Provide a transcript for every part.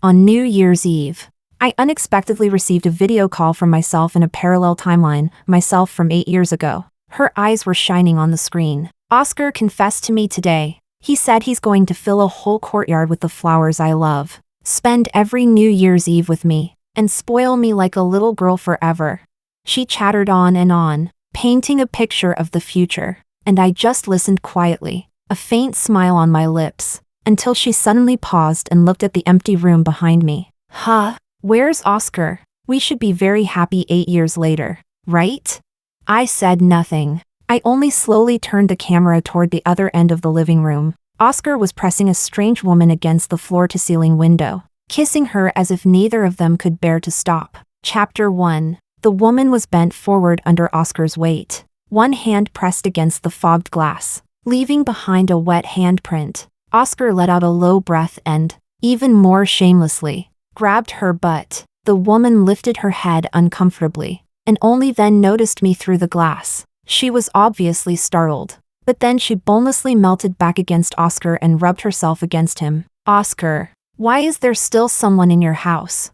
On New Year's Eve, I unexpectedly received a video call from myself in a parallel timeline, myself from 8 years ago. Her eyes were shining on the screen. Oscar confessed to me today. He said he's going to fill a whole courtyard with the flowers I love, spend every New Year's Eve with me, and spoil me like a little girl forever. She chattered on and on, painting a picture of the future, and I just listened quietly, a faint smile on my lips, until she suddenly paused and looked at the empty room behind me. Huh? Where's Oscar? We should be very happy 8 years later, right? I said nothing. I only slowly turned the camera toward the other end of the living room. Oscar was pressing a strange woman against the floor-to-ceiling window, kissing her as if neither of them could bear to stop. Chapter 1. The woman was bent forward under Oscar's weight, one hand pressed against the fogged glass, leaving behind a wet handprint. Oscar let out a low breath and, even more shamelessly, grabbed her butt. The woman lifted her head uncomfortably, and only then noticed me through the glass. She was obviously startled, but then she bonelessly melted back against Oscar and rubbed herself against him. Oscar, why is there still someone in your house?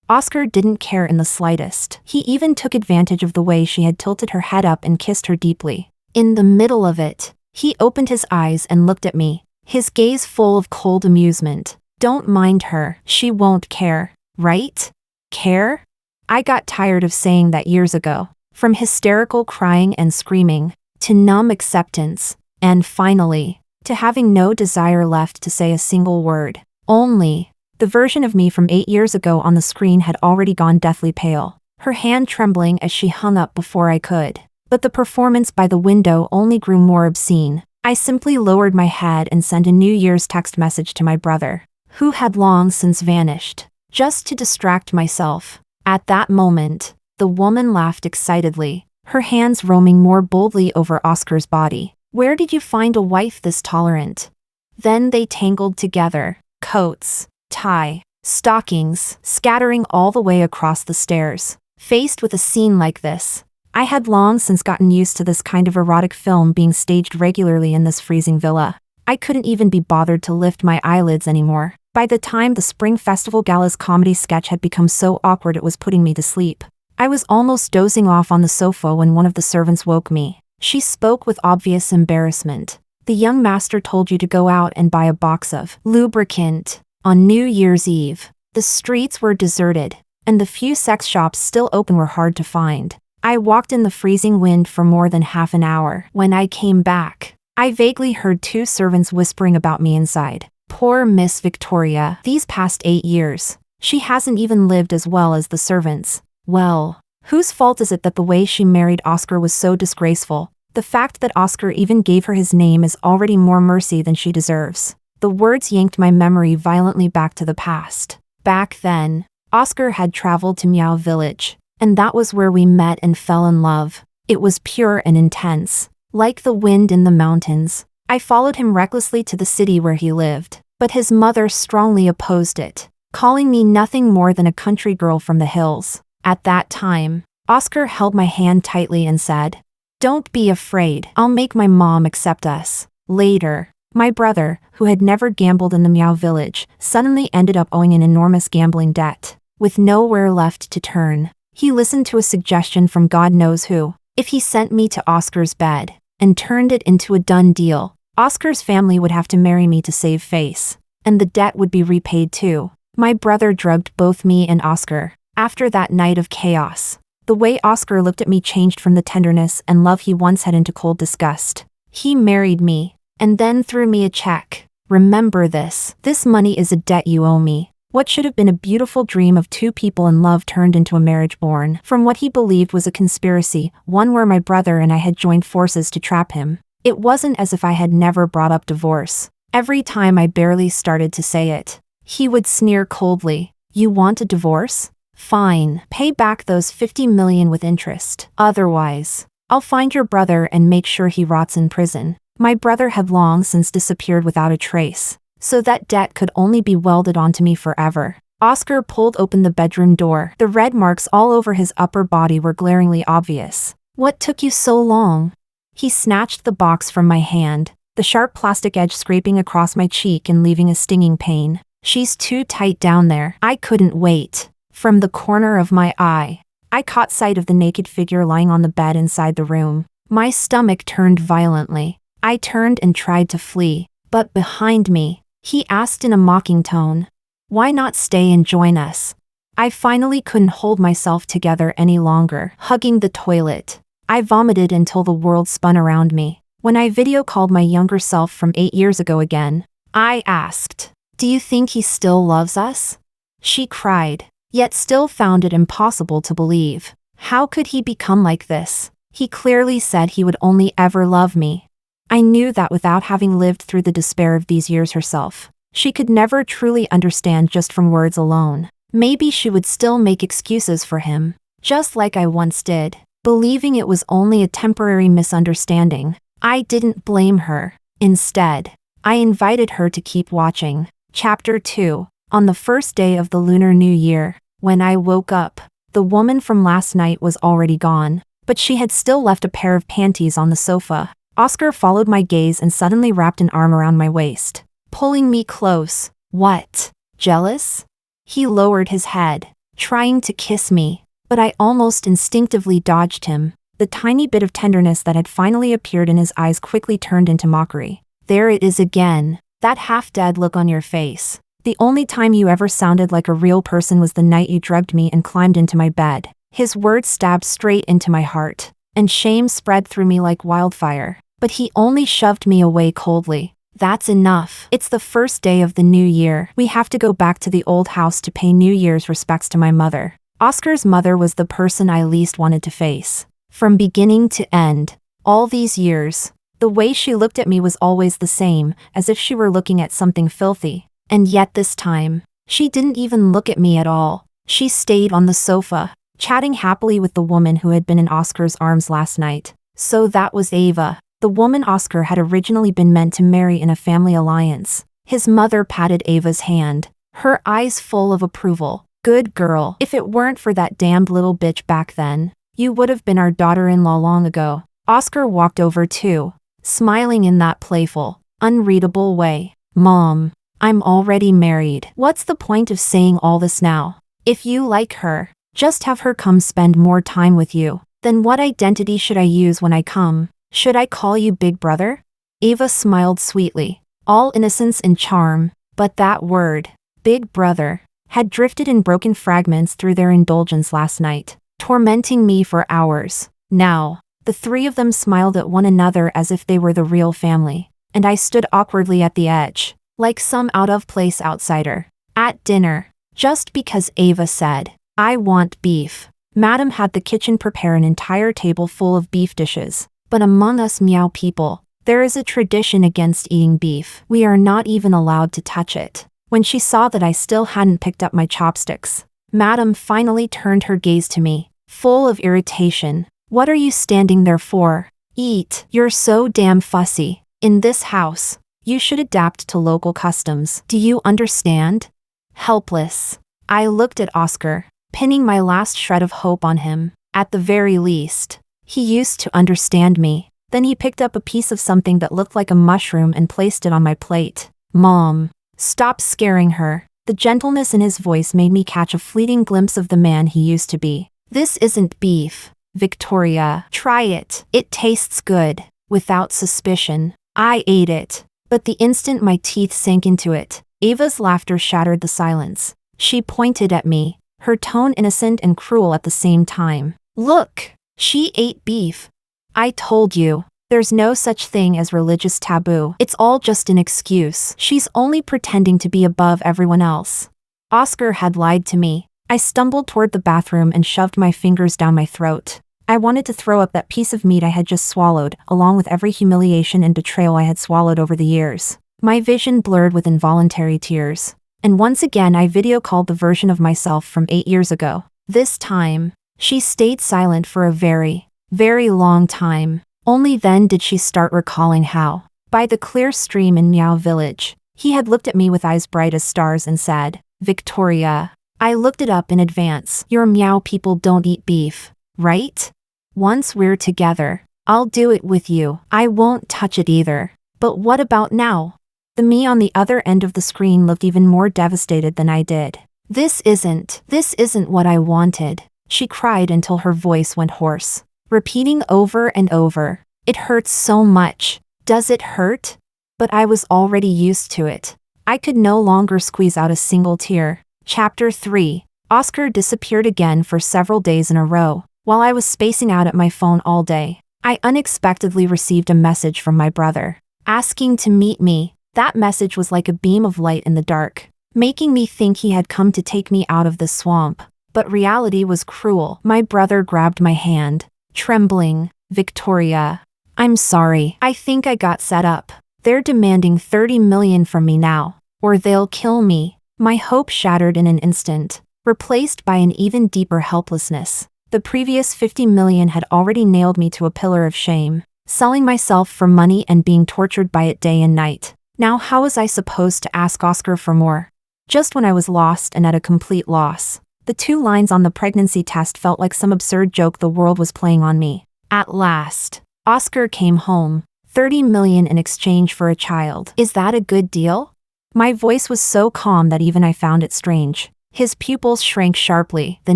Oscar didn't care in the slightest. He even took advantage of the way she had tilted her head up and kissed her deeply. In the middle of it, he opened his eyes and looked at me, his gaze full of cold amusement. Don't mind her, she won't care, right? Care? I got tired of saying that years ago. From hysterical crying and screaming, to numb acceptance, and finally, to having no desire left to say a single word. Only, the version of me from 8 years ago on the screen had already gone deathly pale, her hand trembling as she hung up before I could. But the performance by the window only grew more obscene. I simply lowered my head and sent a New Year's text message to my brother, who had long since vanished, just to distract myself. At that moment, the woman laughed excitedly, her hands roaming more boldly over Oscar's body. Where did you find a wife this tolerant? Then they tangled together, coats, tie, stockings, scattering all the way across the stairs. Faced with a scene like this, I had long since gotten used to this kind of erotic film being staged regularly in this freezing villa. I couldn't even be bothered to lift my eyelids anymore. By the time the Spring Festival Gala's comedy sketch had become so awkward it was putting me to sleep. I was almost dozing off on the sofa when one of the servants woke me. She spoke with obvious embarrassment. The young master told you to go out and buy a box of lubricant. On New Year's Eve, the streets were deserted, and the few sex shops still open were hard to find. I walked in the freezing wind for more than half an hour. When I came back, I vaguely heard 2 servants whispering about me inside. Poor Miss Victoria. These past 8 years, she hasn't even lived as well as the servants. Well, whose fault is it that the way she married Oscar was so disgraceful? The fact that Oscar even gave her his name is already more mercy than she deserves. The words yanked my memory violently back to the past. Back then, Oscar had traveled to Meow Village, and that was where we met and fell in love. It was pure and intense, like the wind in the mountains. I followed him recklessly to the city where he lived, but his mother strongly opposed it, calling me nothing more than a country girl from the hills. At that time, Oscar held my hand tightly and said, "Don't be afraid, I'll make my mom accept us." Later, my brother, who had never gambled in the Meow Village, suddenly ended up owing an enormous gambling debt. With nowhere left to turn, he listened to a suggestion from God knows who. If he sent me to Oscar's bed, and turned it into a done deal, Oscar's family would have to marry me to save face, and the debt would be repaid too. My brother drugged both me and Oscar. After that night of chaos, the way Oscar looked at me changed from the tenderness and love he once had into cold disgust. He married me, and then threw me a check. Remember this. This money is a debt you owe me. What should have been a beautiful dream of 2 people in love turned into a marriage born from what he believed was a conspiracy, one where my brother and I had joined forces to trap him. It wasn't as if I had never brought up divorce. Every time I barely started to say it, he would sneer coldly. You want a divorce? Fine, pay back those $50 million with interest. Otherwise, I'll find your brother and make sure he rots in prison. My brother had long since disappeared without a trace, so that debt could only be welded onto me forever. Oscar pulled open the bedroom door. The red marks all over his upper body were glaringly obvious. What took you so long? He snatched the box from my hand, the sharp plastic edge scraping across my cheek and leaving a stinging pain. She's too tight down there. I couldn't wait. From the corner of my eye, I caught sight of the naked figure lying on the bed inside the room. My stomach turned violently. I turned and tried to flee, but behind me, he asked in a mocking tone, "Why not stay and join us?" I finally couldn't hold myself together any longer. Hugging the toilet, I vomited until the world spun around me. When I video called my younger self from 8 years ago again, I asked, "Do you think he still loves us?" She cried, yet still found it impossible to believe. How could he become like this? He clearly said he would only ever love me. I knew that without having lived through the despair of these years herself, she could never truly understand just from words alone. Maybe she would still make excuses for him, just like I once did, believing it was only a temporary misunderstanding. I didn't blame her. Instead, I invited her to keep watching. Chapter 2. On the first day of the Lunar New Year, when I woke up, the woman from last night was already gone, but she had still left a pair of panties on the sofa. Oscar followed my gaze and suddenly wrapped an arm around my waist, pulling me close. "What? Jealous?" He lowered his head, trying to kiss me, but I almost instinctively dodged him. The tiny bit of tenderness that had finally appeared in his eyes quickly turned into mockery. "There it is again, that half-dead look on your face. The only time you ever sounded like a real person was the night you drugged me and climbed into my bed." His words stabbed straight into my heart, and shame spread through me like wildfire. But he only shoved me away coldly. "That's enough. It's the first day of the new year. We have to go back to the old house to pay New Year's respects to my mother." Oscar's mother was the person I least wanted to face. From beginning to end, all these years, the way she looked at me was always the same, as if she were looking at something filthy. And yet this time, she didn't even look at me at all. She stayed on the sofa, chatting happily with the woman who had been in Oscar's arms last night. So that was Ava, the woman Oscar had originally been meant to marry in a family alliance. His mother patted Ava's hand, her eyes full of approval. "Good girl. If it weren't for that damned little bitch back then, you would have been our daughter-in-law long ago." Oscar walked over too, smiling in that playful, unreadable way. "Mom, I'm already married. What's the point of saying all this now? If you like her, just have her come spend more time with you. Then what identity should I use when I come? Should I call you Big Brother?" Ava smiled sweetly, all innocence and charm, but that word, Big Brother, had drifted in broken fragments through their indulgence last night, tormenting me for hours. Now, the three of them smiled at one another as if they were the real family, and I stood awkwardly at the edge, like some out-of-place outsider. At dinner, just because Ava said, "I want beef," Madam had the kitchen prepare an entire table full of beef dishes. But among us Meow people, there is a tradition against eating beef. We are not even allowed to touch it. When she saw that I still hadn't picked up my chopsticks, Madam finally turned her gaze to me, full of irritation. "What are you standing there for? Eat. You're so damn fussy. In this house, you should adapt to local customs. Do you understand?" Helpless, I looked at Oscar, pinning my last shred of hope on him. At the very least, he used to understand me. Then he picked up a piece of something that looked like a mushroom and placed it on my plate. "Mom, stop scaring her." The gentleness in his voice made me catch a fleeting glimpse of the man he used to be. "This isn't beef, Victoria. Try it. It tastes good." Without suspicion, I ate it. But the instant my teeth sank into it, Ava's laughter shattered the silence. She pointed at me, her tone innocent and cruel at the same time. "Look, she ate beef. I told you, there's no such thing as religious taboo. It's all just an excuse. She's only pretending to be above everyone else." Oscar had lied to me. I stumbled toward the bathroom and shoved my fingers down my throat. I wanted to throw up that piece of meat I had just swallowed, along with every humiliation and betrayal I had swallowed over the years. My vision blurred with involuntary tears. And once again I video called the version of myself from 8 years ago. This time, she stayed silent for a very, very long time. Only then did she start recalling how, by the clear stream in Meow Village, he had looked at me with eyes bright as stars and said, "Victoria." I looked it up in advance. "Your Meow people don't eat beef, right? Once we're together, I'll do it with you. I won't touch it either." But what about now? The me on the other end of the screen looked even more devastated than I did. This isn't what I wanted," she cried until her voice went hoarse, repeating over and over. "It hurts so much. Does it hurt?" But I was already used to it. I could no longer squeeze out a single tear. Chapter 3. Oscar disappeared again for several days in a row. While I was spacing out at my phone all day, I unexpectedly received a message from my brother, asking to meet me. That message was like a beam of light in the dark, making me think he had come to take me out of the swamp. But reality was cruel. My brother grabbed my hand, trembling. "Victoria, I'm sorry. I think I got set up. They're demanding 30 million from me now, or they'll kill me." My hope shattered in an instant, replaced by an even deeper helplessness. The previous 50 million had already nailed me to a pillar of shame, selling myself for money and being tortured by it day and night. Now how was I supposed to ask Oscar for more? Just when I was lost and at a complete loss, the 2 lines on the pregnancy test felt like some absurd joke the world was playing on me. At last, Oscar came home. 30 million in exchange for a child. Is that a good deal? My voice was so calm that even I found it strange. His pupils shrank sharply. The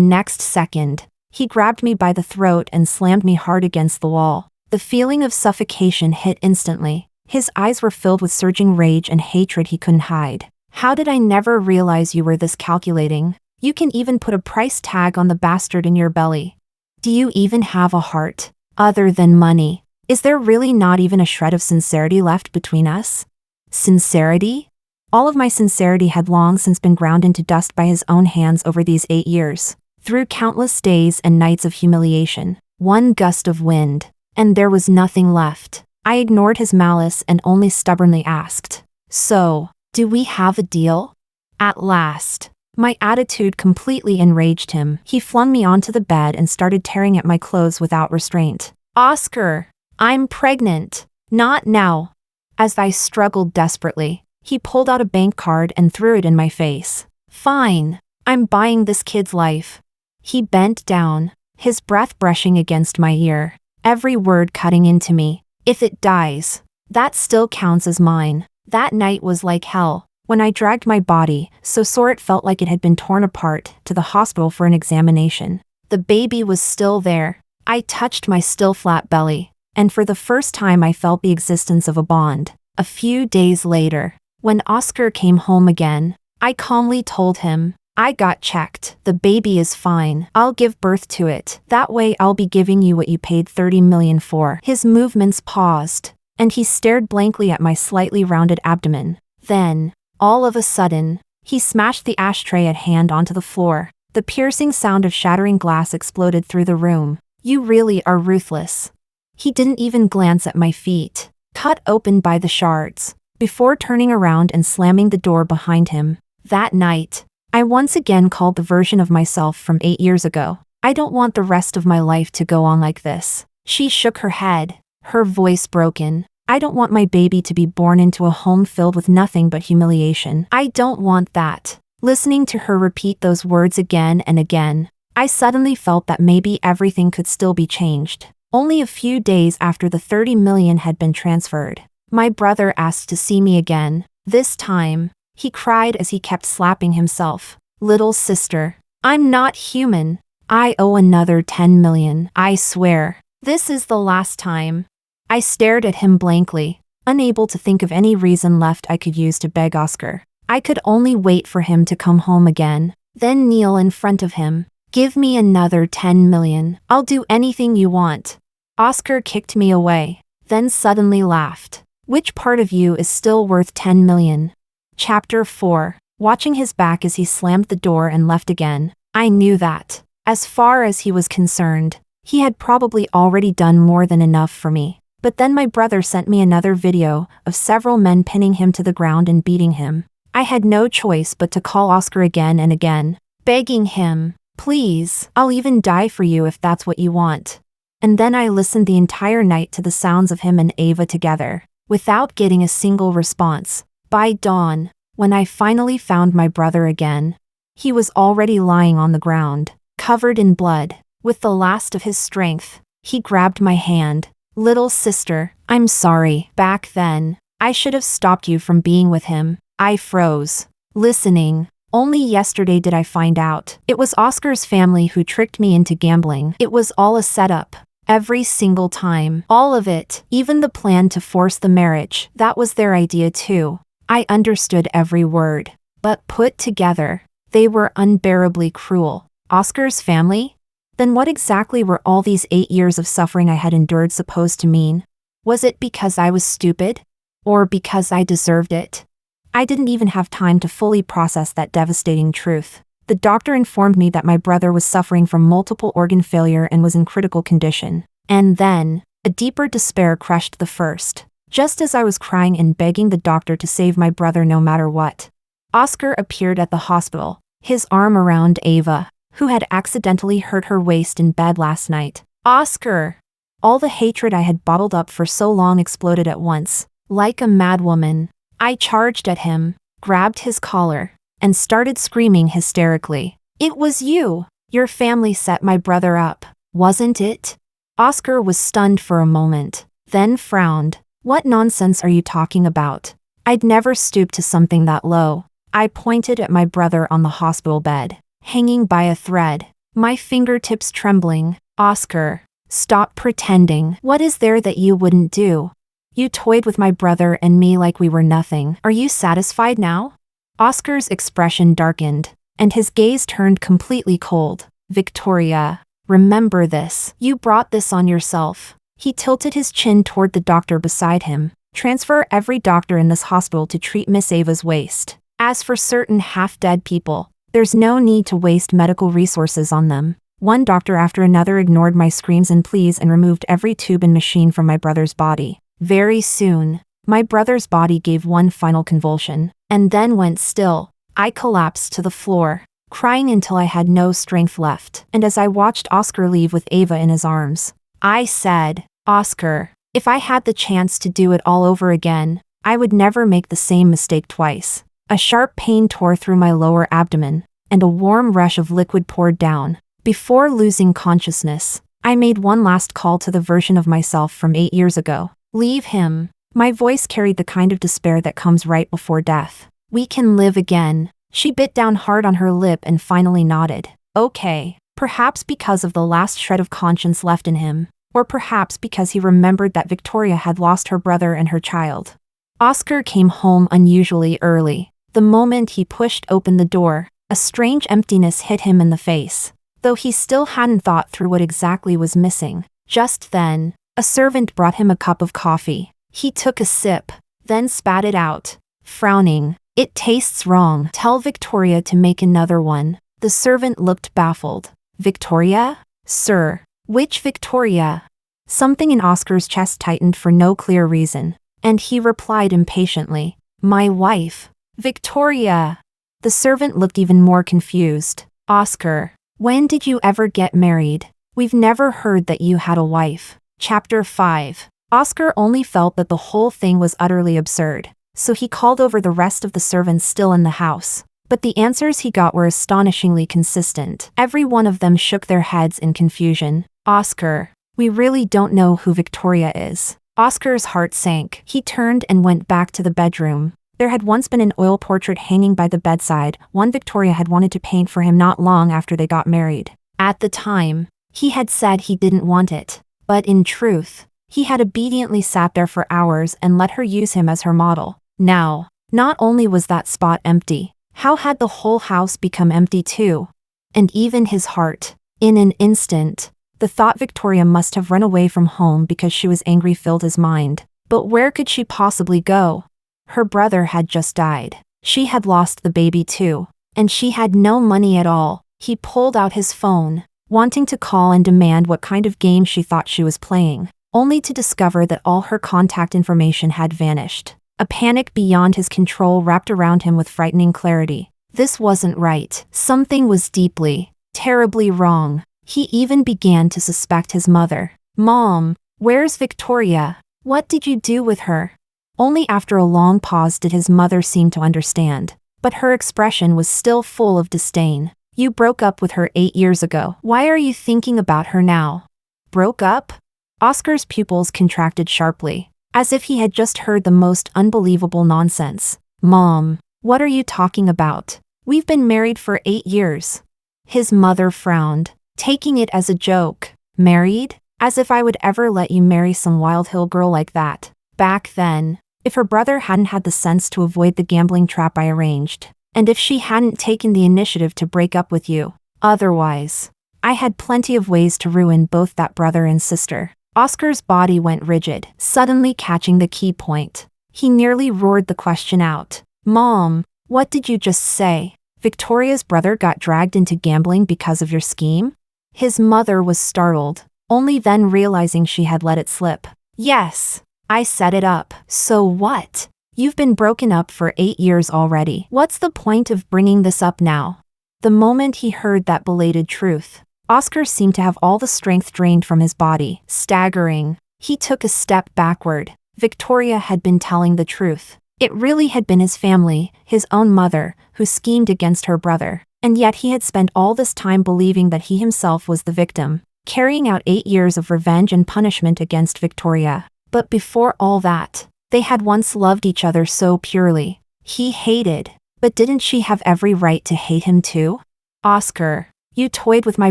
next second, he grabbed me by the throat and slammed me hard against the wall. The feeling of suffocation hit instantly. His eyes were filled with surging rage and hatred he couldn't hide. "How did I never realize you were this calculating? You can even put a price tag on the bastard in your belly. Do you even have a heart? Other than money? Is there really not even a shred of sincerity left between us?" Sincerity? All of my sincerity had long since been ground into dust by his own hands over these 8 years. Through countless days and nights of humiliation, one gust of wind, and there was nothing left. I ignored his malice and only stubbornly asked, "So, do we have a deal?" At last, my attitude completely enraged him. He flung me onto the bed and started tearing at my clothes without restraint. "Oscar, I'm pregnant. Not now." As I struggled desperately, he pulled out a bank card and threw it in my face. "Fine. I'm buying this kid's life." He bent down, his breath brushing against my ear, every word cutting into me. "If it dies, that still counts as mine." That night was like hell. When I dragged my body, so sore it felt like it had been torn apart, to the hospital for an examination, the baby was still there. I touched my still flat belly, and for the first time I felt the existence of a bond. A few days later, when Oscar came home again, I calmly told him, "I got checked. The baby is fine. I'll give birth to it. That way I'll be giving you what you paid 30 million for." His movements paused, and he stared blankly at my slightly rounded abdomen. Then, all of a sudden, he smashed the ashtray at hand onto the floor. The piercing sound of shattering glass exploded through the room. "You really are ruthless." He didn't even glance at my feet, cut open by the shards, before turning around and slamming the door behind him. That night, I once again called the version of myself from 8 years ago. "I don't want the rest of my life to go on like this." She shook her head, her voice broken. "I don't want my baby to be born into a home filled with nothing but humiliation. I don't want that." Listening to her repeat those words again and again, I suddenly felt that maybe everything could still be changed. Only a few days after the 30 million had been transferred, my brother asked to see me again. This time, he cried as he kept slapping himself. "Little sister, I'm not human. I owe another 10 million. I swear. This is the last time." I stared at him blankly, unable to think of any reason left I could use to beg Oscar. I could only wait for him to come home again, then kneel in front of him. "Give me another 10 million. I'll do anything you want." Oscar kicked me away, then suddenly laughed. "Which part of you is still worth 10 million? Chapter 4. Watching his back as he slammed the door and left again, I knew that, as far as he was concerned, he had probably already done more than enough for me. But then my brother sent me another video of several men pinning him to the ground and beating him. I had no choice but to call Oscar again and again, begging him, "Please, I'll even die for you if that's what you want." And then I listened the entire night to the sounds of him and Ava together, without getting a single response. By dawn, when I finally found my brother again, he was already lying on the ground, covered in blood. With the last of his strength, he grabbed my hand. "Little sister, I'm sorry." Back then, I should have stopped you from being with him. I froze, listening. Only yesterday did I find out. It was Oscar's family who tricked me into gambling. It was all a setup. Every single time. All of it. Even the plan to force the marriage. That was their idea too. I understood every word. But put together, they were unbearably cruel. Oscar's family? Then what exactly were all these 8 years of suffering I had endured supposed to mean? Was it because I was stupid? Or because I deserved it? I didn't even have time to fully process that devastating truth. The doctor informed me that my brother was suffering from multiple organ failure and was in critical condition. And then, a deeper despair crushed the first. Just as I was crying and begging the doctor to save my brother no matter what, Oscar appeared at the hospital, his arm around Ava, who had accidentally hurt her waist in bed last night. Oscar! All the hatred I had bottled up for so long exploded at once. Like a madwoman, I charged at him, grabbed his collar, and started screaming hysterically. It was you! Your family set my brother up, wasn't it? Oscar was stunned for a moment, then frowned. What nonsense are you talking about? I'd never stooped to something that low. I pointed at my brother on the hospital bed, hanging by a thread, my fingertips trembling. Oscar, stop pretending. What is there that you wouldn't do? You toyed with my brother and me like we were nothing. Are you satisfied now? Oscar's expression darkened, and his gaze turned completely cold. Victoria, remember this. You brought this on yourself. He tilted his chin toward the doctor beside him. Transfer every doctor in this hospital to treat Miss Ava's waist. As for certain half-dead people, there's no need to waste medical resources on them. One doctor after another ignored my screams and pleas and removed every tube and machine from my brother's body. Very soon, my brother's body gave one final convulsion, and then went still. I collapsed to the floor, crying until I had no strength left. And as I watched Oscar leave with Ava in his arms, I said, Oscar, if I had the chance to do it all over again, I would never make the same mistake twice. A sharp pain tore through my lower abdomen, and a warm rush of liquid poured down. Before losing consciousness, I made one last call to the version of myself from 8 years ago. Leave him. My voice carried the kind of despair that comes right before death. We can live again. She bit down hard on her lip and finally nodded. Okay, perhaps because of the last shred of conscience left in him. Or perhaps because he remembered that Victoria had lost her brother and her child. Oscar came home unusually early. The moment he pushed open the door, a strange emptiness hit him in the face, though he still hadn't thought through what exactly was missing. Just then, a servant brought him a cup of coffee. He took a sip, then spat it out, frowning. It tastes wrong. Tell Victoria to make another one. The servant looked baffled. Victoria? Sir. Which Victoria? Something in Oscar's chest tightened for no clear reason, and he replied impatiently, My wife. Victoria. The servant looked even more confused. Oscar, when did you ever get married? We've never heard that you had a wife. Chapter 5. Oscar only felt that the whole thing was utterly absurd, so he called over the rest of the servants still in the house. But the answers he got were astonishingly consistent. Every one of them shook their heads in confusion. Oscar, we really don't know who Victoria is. Oscar's heart sank. He turned and went back to the bedroom. There had once been an oil portrait hanging by the bedside, one Victoria had wanted to paint for him not long after they got married. At the time, he had said he didn't want it. But in truth, he had obediently sat there for hours and let her use him as her model. Now, not only was that spot empty, how had the whole house become empty too? And even his heart. In an instant, the thought Victoria must have run away from home because she was angry filled his mind. But where could she possibly go? Her brother had just died. She had lost the baby too. And she had no money at all. He pulled out his phone, wanting to call and demand what kind of game she thought she was playing, only to discover that all her contact information had vanished. A panic beyond his control wrapped around him with frightening clarity. This wasn't right. Something was deeply, terribly wrong. He even began to suspect his mother. Mom, where's Victoria? What did you do with her? Only after a long pause did his mother seem to understand, but her expression was still full of disdain. You broke up with her 8 years ago. Why are you thinking about her now? Broke up? Oscar's pupils contracted sharply. as if he had just heard the most unbelievable nonsense. "Mom, what are you talking about? We've been married for 8 years. His mother frowned, taking it as a joke. "Married? As if I would ever let you marry some Wild Hill girl like that. Back then, if her brother hadn't had the sense to avoid the gambling trap I arranged, and if she hadn't taken the initiative to break up with you. Otherwise, I had plenty of ways to ruin both that brother and sister." Oscar's body went rigid, suddenly catching the key point. He nearly roared the question out. "Mom, what did you just say? Victoria's brother got dragged into gambling because of your scheme?" His mother was startled, only then realizing she had let it slip. "Yes, I set it up." "So what? You've been broken up for 8 years already. What's the point of bringing this up now?" The moment he heard that belated truth, Oscar seemed to have all the strength drained from his body. Staggering, he took a step backward. Victoria had been telling the truth. It really had been his family, his own mother, who schemed against her brother. And yet he had spent all this time believing that he himself was the victim, carrying out 8 years of revenge and punishment against Victoria. But before all that, they had once loved each other so purely. He hated, but didn't she have every right to hate him too? "Oscar, you toyed with my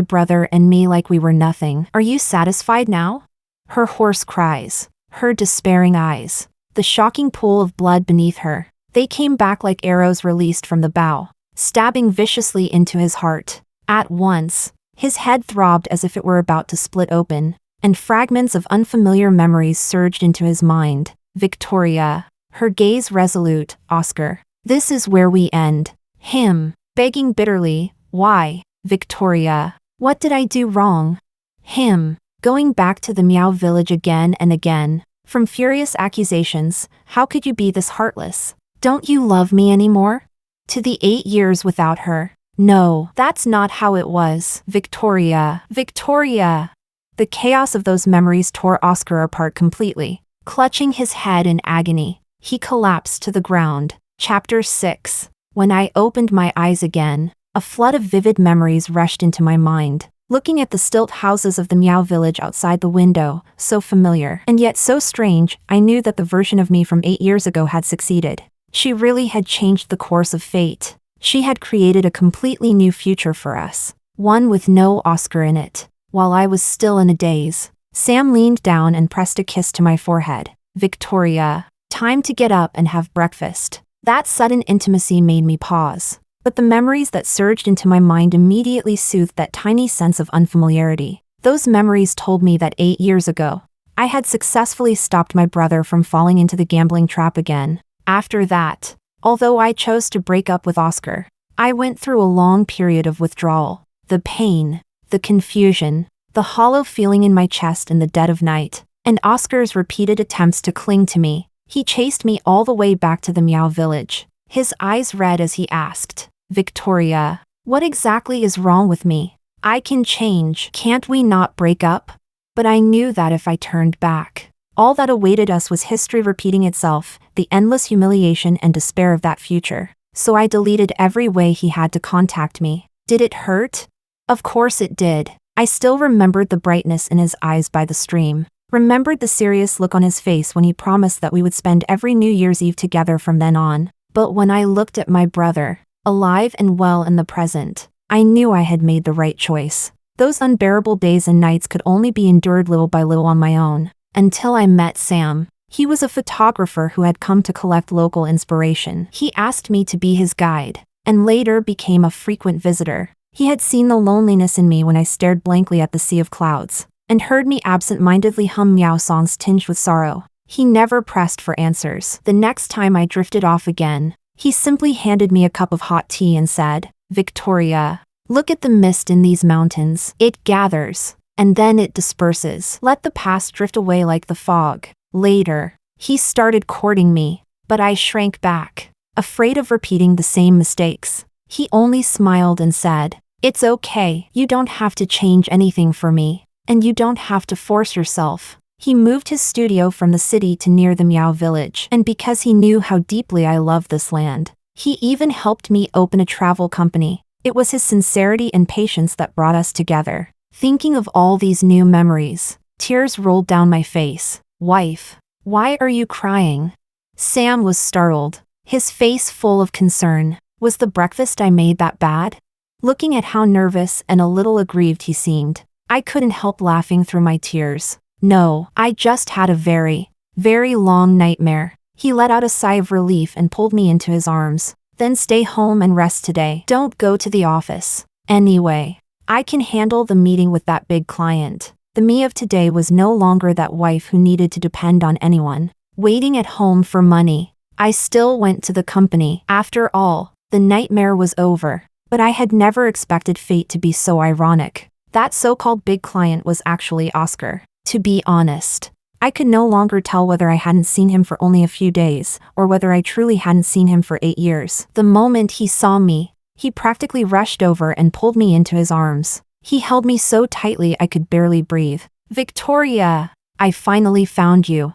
brother and me like we were nothing. Are you satisfied now?" Her hoarse cries, her despairing eyes, the shocking pool of blood beneath her, they came back like arrows released from the bow, stabbing viciously into his heart. At once, his head throbbed as if it were about to split open, and fragments of unfamiliar memories surged into his mind. Victoria, her gaze resolute. "Oscar, this is where we end." Him, begging bitterly, "Why, Victoria? What did I do wrong?" Him, going back to the Meow Village again and again, from furious accusations. "How could you be this heartless? Don't you love me anymore?" To the 8 years without her. "No, that's not how it was. Victoria, Victoria." The chaos of those memories tore Oscar apart completely. Clutching his head in agony, he collapsed to the ground. Chapter 6. When I opened my eyes again, a flood of vivid memories rushed into my mind. Looking at the stilt houses of the Meow Village outside the window, so familiar and yet so strange, I knew that the version of me from 8 years ago had succeeded. She really had changed the course of fate. She had created a completely new future for us, one with no Oscar in it. While I was still in a daze, Sam leaned down and pressed a kiss to my forehead. "Victoria, time to get up and have breakfast." That sudden intimacy made me pause, but the memories that surged into my mind immediately soothed that tiny sense of unfamiliarity. Those memories told me that 8 years ago, I had successfully stopped my brother from falling into the gambling trap again. After that, although I chose to break up with Oscar, I went through a long period of withdrawal. The pain, the confusion, the hollow feeling in my chest in the dead of night, and Oscar's repeated attempts to cling to me. He chased me all the way back to the Meow Village, his eyes red as he asked, "Victoria, what exactly is wrong with me? I can change. Can't we not break up?" But I knew that if I turned back, all that awaited us was history repeating itself, the endless humiliation and despair of that future. So I deleted every way he had to contact me. Did it hurt? Of course it did. I still remembered the brightness in his eyes by the stream, remembered the serious look on his face when he promised that we would spend every New Year's Eve together from then on. But when I looked at my brother, alive and well in the present, I knew I had made the right choice. Those unbearable days and nights could only be endured little by little on my own, until I met Sam. He was a photographer who had come to collect local inspiration. He asked me to be his guide, and later became a frequent visitor. He had seen the loneliness in me when I stared blankly at the sea of clouds, and heard me absent-mindedly hum meow songs tinged with sorrow. He never pressed for answers. The next time I drifted off again, he simply handed me a cup of hot tea and said, "Victoria, look at the mist in these mountains. It gathers, and then it disperses. Let the past drift away like the fog." Later, he started courting me, but I shrank back, afraid of repeating the same mistakes. He only smiled and said, "It's okay. You don't have to change anything for me, and you don't have to force yourself." He moved his studio from the city to near the Meow Village, and because he knew how deeply I loved this land, he even helped me open a travel company. It was his sincerity and patience that brought us together. Thinking of all these new memories, tears rolled down my face. Wife, Why are you crying? Sam was startled, his face full of concern. Was the breakfast I made that bad? Looking at how nervous and a little aggrieved he seemed, I couldn't help laughing through my tears. No, I just had a very, very long nightmare. He let out a sigh of relief and pulled me into his arms. Then stay home and rest today. Don't go to the office. Anyway, I can handle the meeting with that big client. The me of today was no longer that wife who needed to depend on anyone, waiting at home for money. I still went to the company. After all, the nightmare was over. But I had never expected fate to be so ironic. That so-called big client was actually Oscar. To be honest, I could no longer tell whether I hadn't seen him for only a few days, or whether I truly hadn't seen him for 8 years. The moment he saw me, he practically rushed over and pulled me into his arms. He held me so tightly I could barely breathe. Victoria, I finally found you.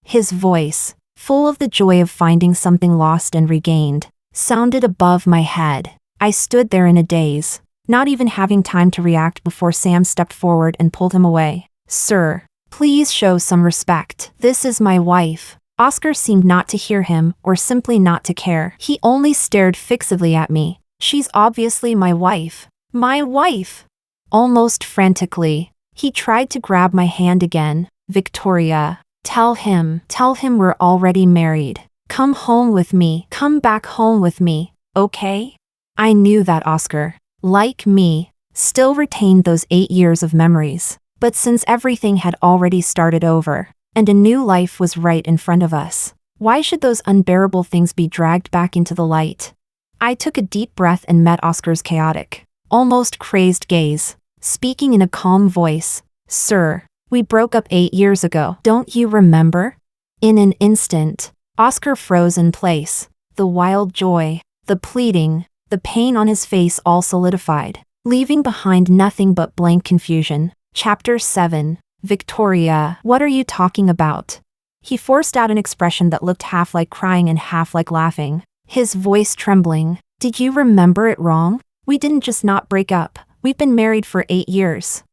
His voice, full of the joy of finding something lost and regained, sounded above my head. I stood there in a daze, not even having time to react before Sam stepped forward and pulled him away. Sir, please show some respect. This is my wife. Oscar seemed not to hear him or simply not to care. He only stared fixedly at me. She's obviously my wife. My wife! Almost frantically, he tried to grab my hand again. Victoria, tell him we're already married. Come home with me. Come back home with me, okay? I knew that Oscar, like me, still retained those 8 years of memories. But since everything had already started over, and a new life was right in front of us, why should those unbearable things be dragged back into the light? I took a deep breath and met Oscar's chaotic, almost crazed gaze, speaking in a calm voice. Sir, we broke up 8 years ago. Don't you remember? In an instant, Oscar froze in place. The wild joy, the pleading, the pain on his face all solidified, leaving behind nothing but blank confusion. Chapter 7. Victoria, what are you talking about? He forced out an expression that looked half like crying and half like laughing, his voice trembling. Did you remember it wrong? We didn't just not break up. We've been married for 8 years.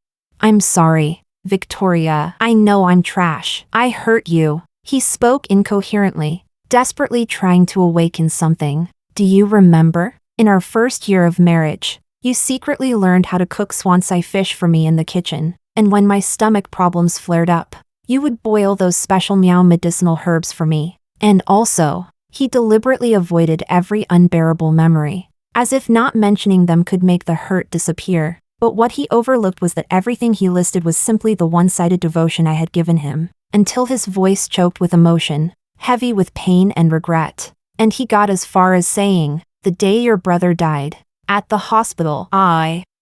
I'm sorry, Victoria. I know I'm trash. I hurt you. He spoke incoherently, desperately trying to awaken something. Do you remember? In our first year of marriage, you secretly learned how to cook swansai fish for me in the kitchen, and when my stomach problems flared up, you would boil those special meow medicinal herbs for me. And also, he deliberately avoided every unbearable memory, as if not mentioning them could make the hurt disappear. But what he overlooked was that everything he listed was simply the one-sided devotion I had given him, until his voice choked with emotion, heavy with pain and regret. And he got as far as saying, the day your brother died, at the hospital.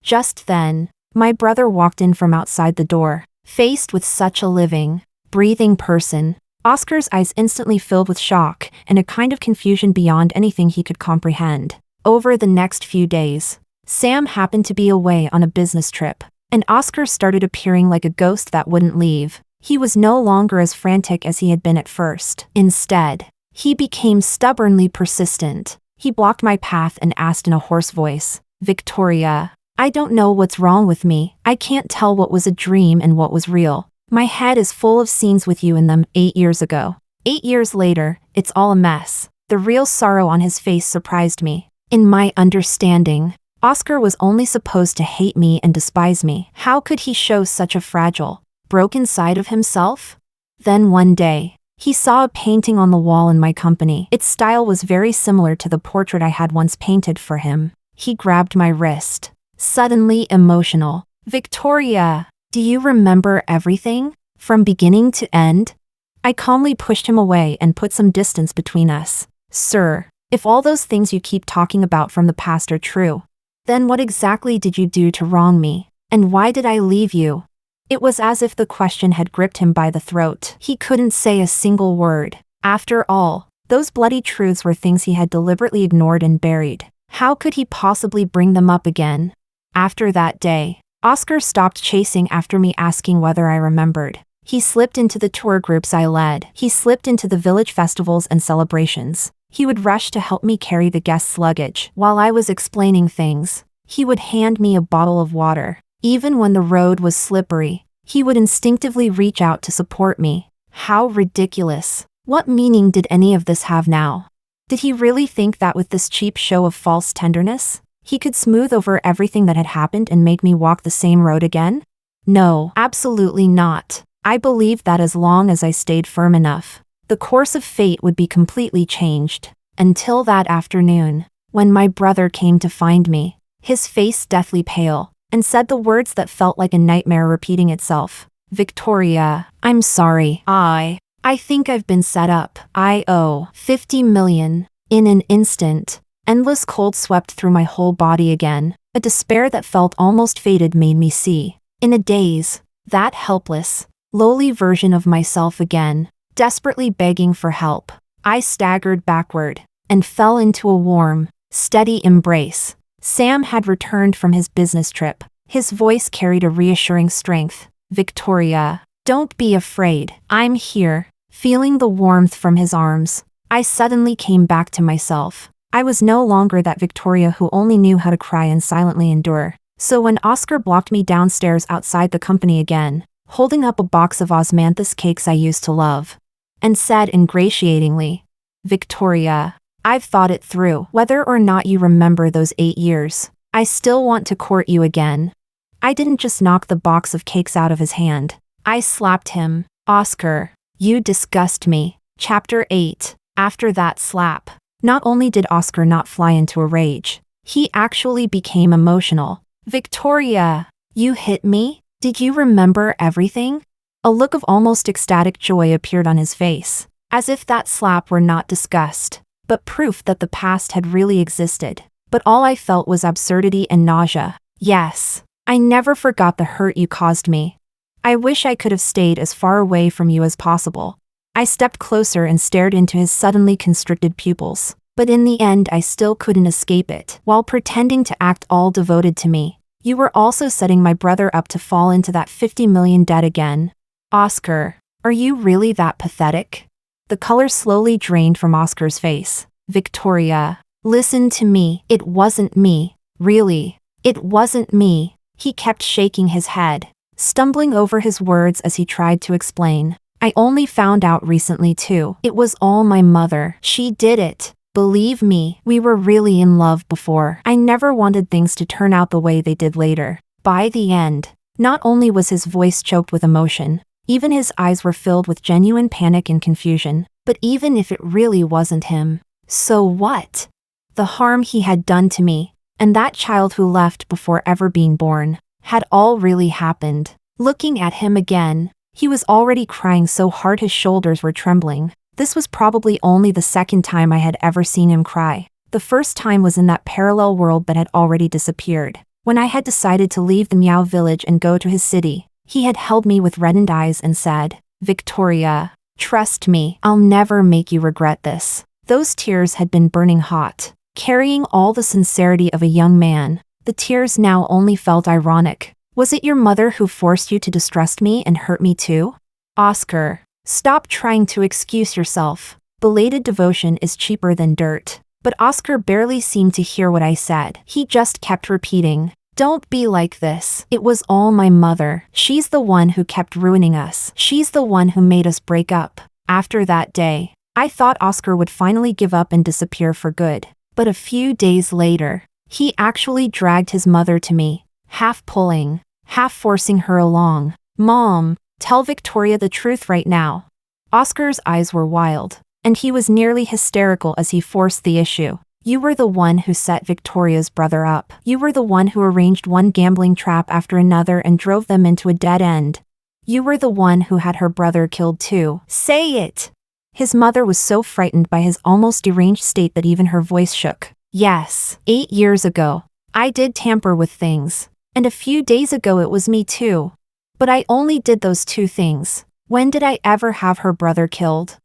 Just then, my brother walked in from outside the door, faced with such a living, breathing person. Oscar's eyes instantly filled with shock and a kind of confusion beyond anything he could comprehend. Over the next few days, Sam happened to be away on a business trip, and Oscar started appearing like a ghost that wouldn't leave. He was no longer as frantic as he had been at first. Instead, he became stubbornly persistent. He blocked my path and asked in a hoarse voice, Victoria, I don't know what's wrong with me. I can't tell what was a dream and what was real. My head is full of scenes with you in them 8 years ago. 8 years later, it's all a mess. The real sorrow on his face surprised me. In my understanding, Oscar was only supposed to hate me and despise me. How could he show such a fragile, broken side of himself? Then one day, he saw a painting on the wall in my company. Its style was very similar to the portrait I had once painted for him. He grabbed my wrist, suddenly emotional. Victoria, do you remember everything? From beginning to end? I calmly pushed him away and put some distance between us. Sir, if all those things you keep talking about from the past are true, then what exactly did you do to wrong me? And why did I leave you? It was as if the question had gripped him by the throat. He couldn't say a single word. After all, those bloody truths were things he had deliberately ignored and buried. How could he possibly bring them up again? After that day, Oscar stopped chasing after me, asking whether I remembered. He slipped into the tour groups I led. He slipped into the village festivals and celebrations. He would rush to help me carry the guests' luggage. While I was explaining things, he would hand me a bottle of water. Even when the road was slippery, he would instinctively reach out to support me. How ridiculous. What meaning did any of this have now? Did he really think that with this cheap show of false tenderness, he could smooth over everything that had happened and make me walk the same road again? No, absolutely not. I believed that as long as I stayed firm enough, the course of fate would be completely changed. Until that afternoon, when my brother came to find me, his face deathly pale, and said the words that felt like a nightmare repeating itself. Victoria, I'm sorry. I think I've been set up. I owe 50 million. In an instant, endless cold swept through my whole body again. A despair that felt almost fated made me see, in a daze, that helpless, lowly version of myself again, desperately begging for help. I staggered backward and fell into a warm, steady embrace. Sam had returned from his business trip. His voice carried a reassuring strength. Victoria, don't be afraid. I'm here. Feeling the warmth from his arms, I suddenly came back to myself. I was no longer that Victoria who only knew how to cry and silently endure. So when Oscar blocked me downstairs outside the company again, holding up a box of osmanthus cakes I used to love, and said ingratiatingly, Victoria, I've thought it through. Whether or not you remember those 8 years, I still want to court you again. I didn't just knock the box of cakes out of his hand. I slapped him. Oscar, you disgust me. Chapter 8. After that slap, not only did Oscar not fly into a rage, he actually became emotional. Victoria, you hit me? Did you remember everything? A look of almost ecstatic joy appeared on his face, as if that slap were not disgust, but proof that the past had really existed. But all I felt was absurdity and nausea. Yes, I never forgot the hurt you caused me. I wish I could have stayed as far away from you as possible. I stepped closer and stared into his suddenly constricted pupils, but in the end I still couldn't escape it. While pretending to act all devoted to me, you were also setting my brother up to fall into that 50 million debt again. Oscar, are you really that pathetic? The color slowly drained from Oscar's face. Victoria, listen to me. It wasn't me. Really, it wasn't me. He kept shaking his head, stumbling over his words as he tried to explain. I only found out recently too. It was all my mother. She did it. Believe me, we were really in love before. I never wanted things to turn out the way they did later. By the end, not only was his voice choked with emotion, even his eyes were filled with genuine panic and confusion. But even if it really wasn't him, so what? The harm he had done to me, and that child who left before ever being born, had all really happened. Looking at him again, he was already crying so hard his shoulders were trembling. This was probably only the second time I had ever seen him cry. The first time was in that parallel world that had already disappeared. When I had decided to leave the Meow village and go to his city, he had held me with reddened eyes and said, Victoria, trust me, I'll never make you regret this. Those tears had been burning hot, carrying all the sincerity of a young man. The tears now only felt ironic. Was it your mother who forced you to distrust me and hurt me too? Oscar, stop trying to excuse yourself. Belated devotion is cheaper than dirt. But Oscar barely seemed to hear what I said. He just kept repeating, don't be like this. It was all my mother. She's the one who kept ruining us. She's the one who made us break up. After that day, I thought Oscar would finally give up and disappear for good. But a few days later, he actually dragged his mother to me, half pulling, half forcing her along. Mom, tell Victoria the truth right now. Oscar's eyes were wild, and he was nearly hysterical as he forced the issue. You were the one who set Victoria's brother up. You were the one who arranged one gambling trap after another and drove them into a dead end. You were the one who had her brother killed too. Say it! His mother was so frightened by his almost deranged state that even her voice shook. Yes, 8 years ago, I did tamper with things. And a few days ago it was me too. But I only did those 2 things. When did I ever have her brother killed?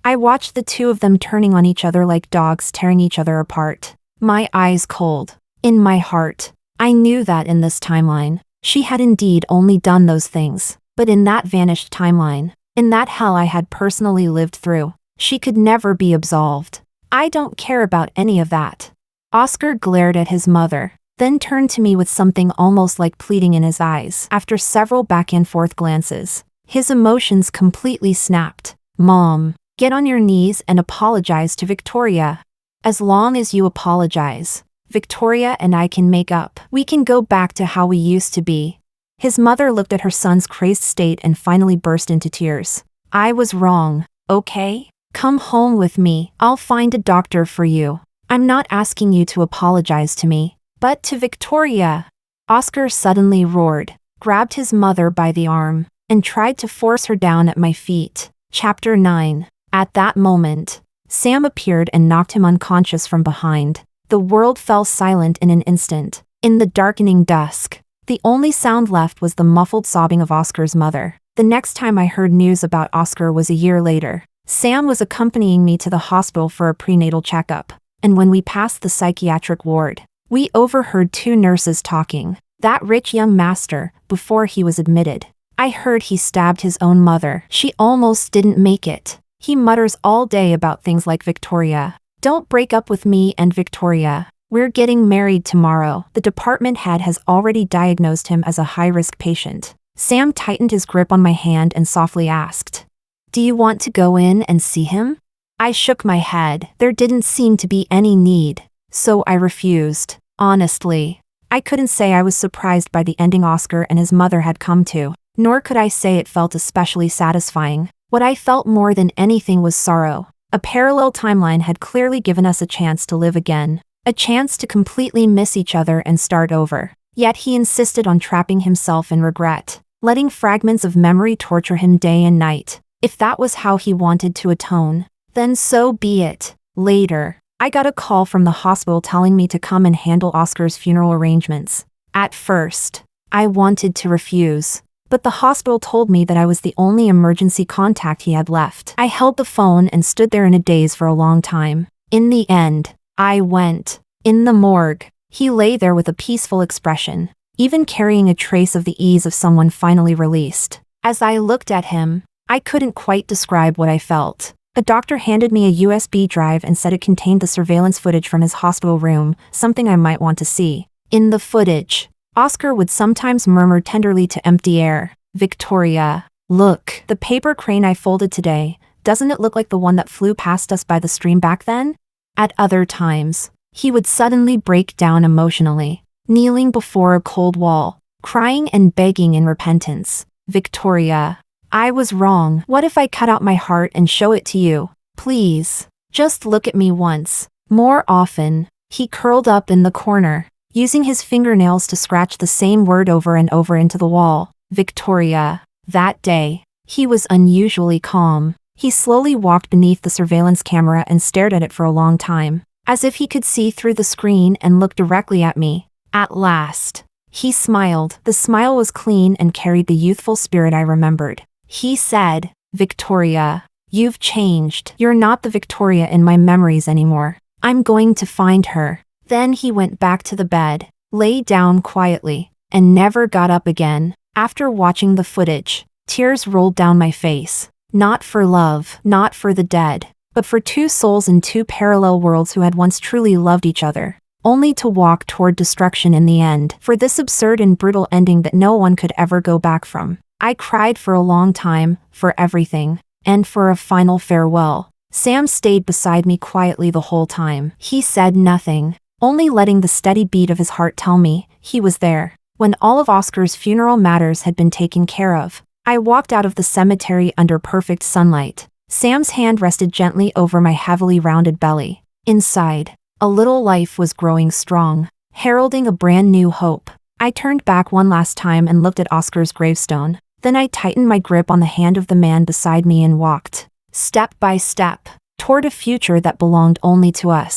I watched the 2 of them turning on each other like dogs tearing each other apart. My eyes cold. In my heart, I knew that in this timeline, she had indeed only done those things. But in that vanished timeline, in that hell I had personally lived through, she could never be absolved. I don't care about any of that. Oscar glared at his mother, then turned to me with something almost like pleading in his eyes. After several back and forth glances, His emotions completely snapped. Mom, get on your knees and apologize to Victoria. As long as you apologize, Victoria and I can make up. We can go back to how we used to be. His mother looked at her son's crazed state and finally burst into tears. I was wrong, okay? Come home with me. I'll find a doctor for you. I'm not asking you to apologize to me, but to Victoria. Oscar suddenly roared, grabbed his mother by the arm, and tried to force her down at my feet. Chapter 9. At that moment, Sam appeared and knocked him unconscious from behind. The world fell silent in an instant. In the darkening dusk, the only sound left was the muffled sobbing of Oscar's mother. The next time I heard news about Oscar was a year later. Sam was accompanying me to the hospital for a prenatal checkup, and when we passed the psychiatric ward, we overheard two nurses talking. That rich young master, before he was admitted. I heard he stabbed his own mother. She almost didn't make it. He mutters all day about things like Victoria. Don't break up with me and Victoria. We're getting married tomorrow. The department head has already diagnosed him as a high-risk patient. Sam tightened his grip on my hand and softly asked, "Do you want to go in and see him?" I shook my head. There didn't seem to be any need, so I refused. Honestly, I couldn't say I was surprised by the ending Oscar and his mother had come to, nor could I say it felt especially satisfying. What I felt more than anything was sorrow. A parallel timeline had clearly given us a chance to live again, a chance to completely miss each other and start over. Yet he insisted on trapping himself in regret, letting fragments of memory torture him day and night. If that was how he wanted to atone, then so be it. Later, I got a call from the hospital telling me to come and handle Oscar's funeral arrangements. At first, I wanted to refuse, but the hospital told me that I was the only emergency contact he had left. I held the phone and stood there in a daze for a long time. In the end, I went. In the morgue, he lay there with a peaceful expression, even carrying a trace of the ease of someone finally released. As I looked at him, I couldn't quite describe what I felt. A doctor handed me a USB drive and said it contained the surveillance footage from his hospital room, something I might want to see. In the footage, Oscar would sometimes murmur tenderly to empty air, "Victoria, look, the paper crane I folded today, doesn't it look like the one that flew past us by the stream back then?" At other times, he would suddenly break down emotionally, kneeling before a cold wall, crying and begging in repentance. "Victoria, I was wrong. What if I cut out my heart and show it to you? Please, just look at me once." More often, he curled up in the corner, using his fingernails to scratch the same word over and over into the wall. Victoria. That day, he was unusually calm. He slowly walked beneath the surveillance camera and stared at it for a long time, as if he could see through the screen and look directly at me. At last, he smiled. The smile was clean and carried the youthful spirit I remembered. He said, "Victoria, you've changed. You're not the Victoria in my memories anymore. I'm going to find her." Then he went back to the bed, lay down quietly, and never got up again. After watching the footage, tears rolled down my face. Not for love, not for the dead, but for two souls in two parallel worlds who had once truly loved each other, only to walk toward destruction in the end. For this absurd and brutal ending that no one could ever go back from. I cried for a long time, for everything, and for a final farewell. Sam stayed beside me quietly the whole time. He said nothing, only letting the steady beat of his heart tell me he was there. When all of Oscar's funeral matters had been taken care of, I walked out of the cemetery under perfect sunlight. Sam's hand rested gently over my heavily rounded belly. Inside, a little life was growing strong, heralding a brand new hope. I turned back one last time and looked at Oscar's gravestone. Then I tightened my grip on the hand of the man beside me and walked, step by step, toward a future that belonged only to us.